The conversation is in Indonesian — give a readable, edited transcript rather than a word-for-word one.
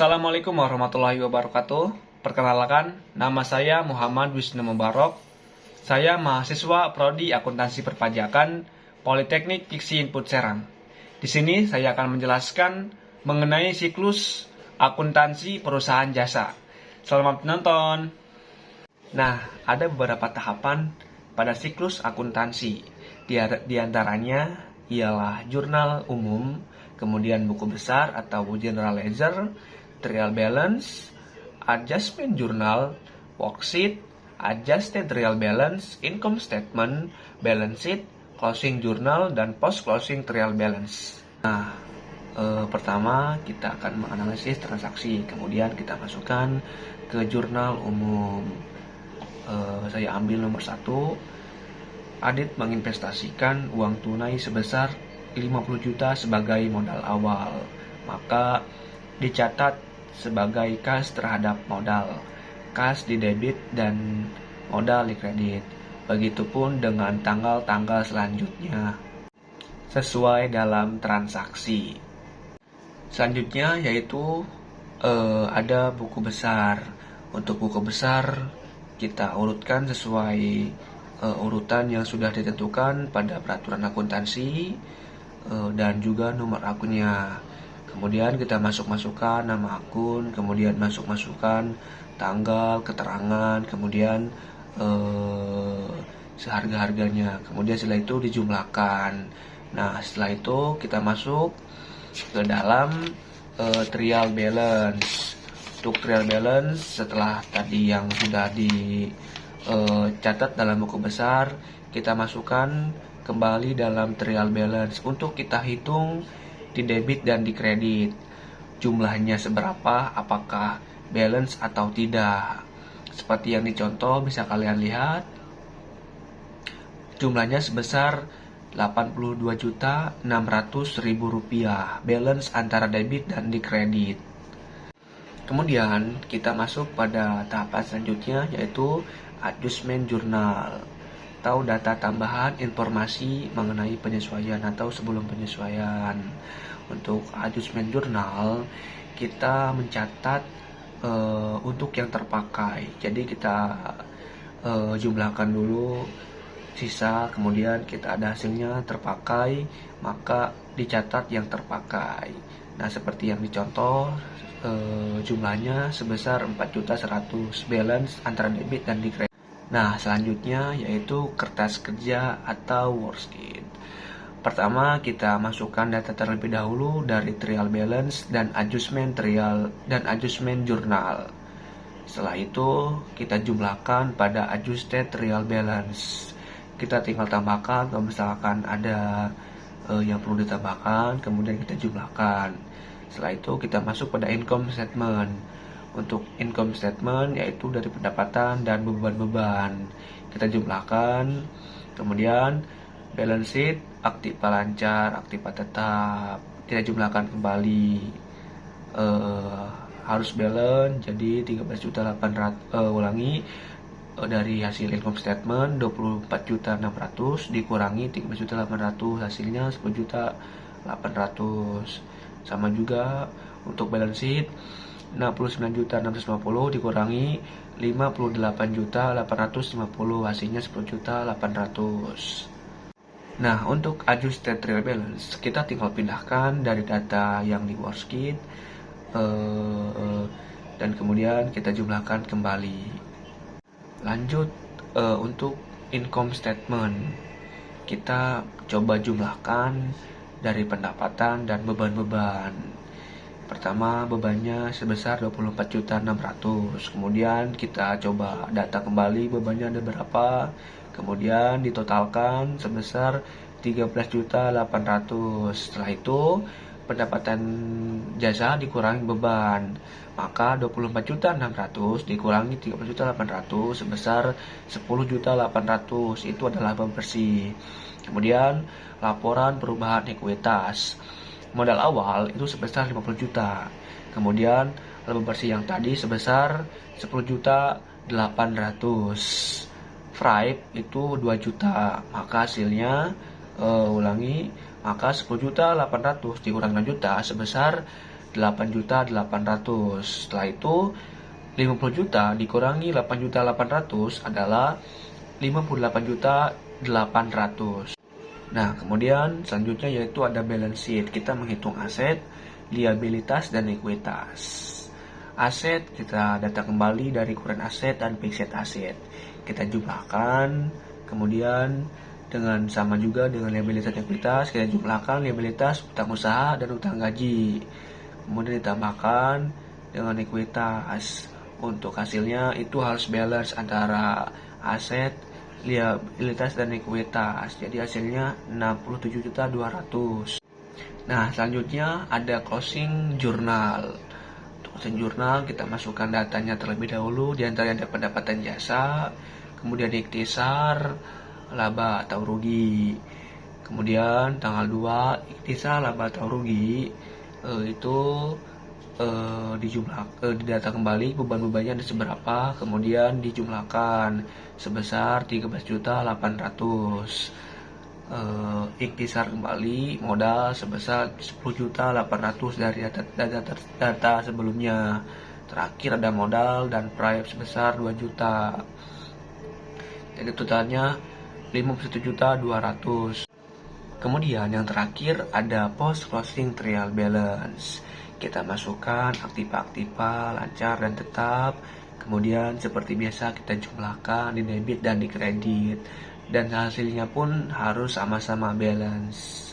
Assalamualaikum warahmatullahi wabarakatuh. Perkenalkan, nama saya Muhammad Wisnu Mubarok. Saya mahasiswa Prodi Akuntansi Perpajakan Politeknik Piksi Input Serang. Di sini saya akan menjelaskan mengenai siklus akuntansi perusahaan jasa. Selamat menonton. Nah, ada beberapa tahapan pada siklus akuntansi. Di antaranya ialah jurnal umum, kemudian buku besar atau general ledger, trial balance, adjustment journal, worksheet, adjusted trial balance, income statement, balance sheet, closing journal, dan post closing trial balance. Nah, pertama kita akan menganalisis transaksi, kemudian kita masukkan ke jurnal umum. Saya ambil nomor 1. Adit menginvestasikan uang tunai sebesar 50 juta sebagai modal awal, maka dicatat sebagai kas terhadap modal, kas di debit dan modal di kredit. Begitupun dengan tanggal-tanggal selanjutnya sesuai dalam transaksi. Selanjutnya yaitu ada buku besar. Untuk buku besar kita urutkan sesuai urutan yang sudah ditentukan pada peraturan akuntansi dan juga nomor akunnya. Kemudian kita masukkan nama akun, kemudian masukkan tanggal, keterangan, kemudian seharga-harganya. Kemudian setelah itu dijumlahkan. Nah, setelah itu kita masuk ke dalam trial balance. Untuk trial balance, setelah tadi yang sudah dicatat dalam buku besar, kita masukkan kembali dalam trial balance untuk kita hitung di debit dan di kredit. Jumlahnya seberapa, apakah balance atau tidak. Seperti yang dicontoh bisa kalian lihat. Jumlahnya sebesar 82.600.000 rupiah, balance antara debit dan di kredit. Kemudian kita masuk pada tahapan selanjutnya, yaitu adjustment journal atau data tambahan informasi mengenai penyesuaian atau sebelum penyesuaian. Untuk adjustment journal kita mencatat untuk yang terpakai. Jadi kita jumlahkan dulu sisa, kemudian kita ada hasilnya terpakai, maka dicatat yang terpakai. Nah, seperti yang dicontoh, jumlahnya sebesar 4.100.000, balance antara debit dan di kredit. Nah, selanjutnya yaitu kertas kerja atau worksheet. Pertama, kita masukkan data terlebih dahulu dari trial balance dan adjustment journal. Setelah itu, kita jumlahkan pada adjusted trial balance. Kita tinggal tambahkan, kalau misalkan ada yang perlu ditambahkan, kemudian kita jumlahkan. Setelah itu kita masuk pada income statement. Untuk income statement yaitu dari pendapatan dan beban-beban. Kita jumlahkan. Kemudian balance sheet, aktiva lancar, aktiva tetap. Kita jumlahkan kembali. Harus balance jadi 13.800, dari hasil income statement 24.600 dikurangi 13.800, hasilnya 10.800. Sama juga untuk balance sheet 69.650 dikurangi 58.850, hasilnya 10.800. Nah, untuk adjusted trial balance kita tinggal pindahkan dari data yang di worksheet dan kemudian kita jumlahkan kembali. Lanjut untuk income statement kita coba jumlahkan dari pendapatan dan beban-beban. Pertama, bebannya sebesar 24.600. Kemudian kita coba data kembali bebannya ada berapa. Kemudian ditotalkan sebesar 13.800. Setelah itu pendapatan jasa dikurangi beban, maka 24.600 dikurangi 13.800 sebesar 10.800. Itu adalah laba bersih. Kemudian laporan perubahan ekuitas. Modal awal itu sebesar 50 juta. Kemudian laba bersih yang tadi sebesar 10.800. Fright itu 2 juta. Maka hasilnya maka 10.800 dikurang 6 juta sebesar 8.800.000. Setelah itu 50 juta dikurangi 8.800.000 adalah 58.800.000. Nah, kemudian selanjutnya yaitu ada balance sheet. Kita menghitung aset, liabilitas, dan ekuitas. Aset kita data kembali dari current aset dan fixed aset. Kita jumlahkan, kemudian dengan sama juga dengan liabilitas dan ekuitas, kita jumlahkan liabilitas utang usaha dan utang gaji. Kemudian ditambahkan dengan ekuitas. Untuk hasilnya itu harus balance antara aset, liabilitas, dan ekuitas. Jadi hasilnya 67.200.000. Nah, selanjutnya ada closing journal. Untuk closing journal kita masukkan datanya terlebih dahulu. Di antaranya ada pendapatan jasa, kemudian ikhtisar, laba atau rugi. Kemudian tanggal 2 ikhtisar laba atau rugi itu didata kembali beban-bebannya ada seberapa, kemudian dijumlahkan sebesar 13.800.000. Ikhtisar kembali modal sebesar 10.800.000 dari data sebelumnya. Terakhir ada modal dan price sebesar 2 juta. Jadi totalnya 51.200.000. Kemudian yang terakhir ada post closing trial balance. Kita masukkan aktiva-aktiva lancar dan tetap. Kemudian seperti biasa kita jumlahkan di debit dan di kredit. Dan hasilnya pun harus sama-sama balance.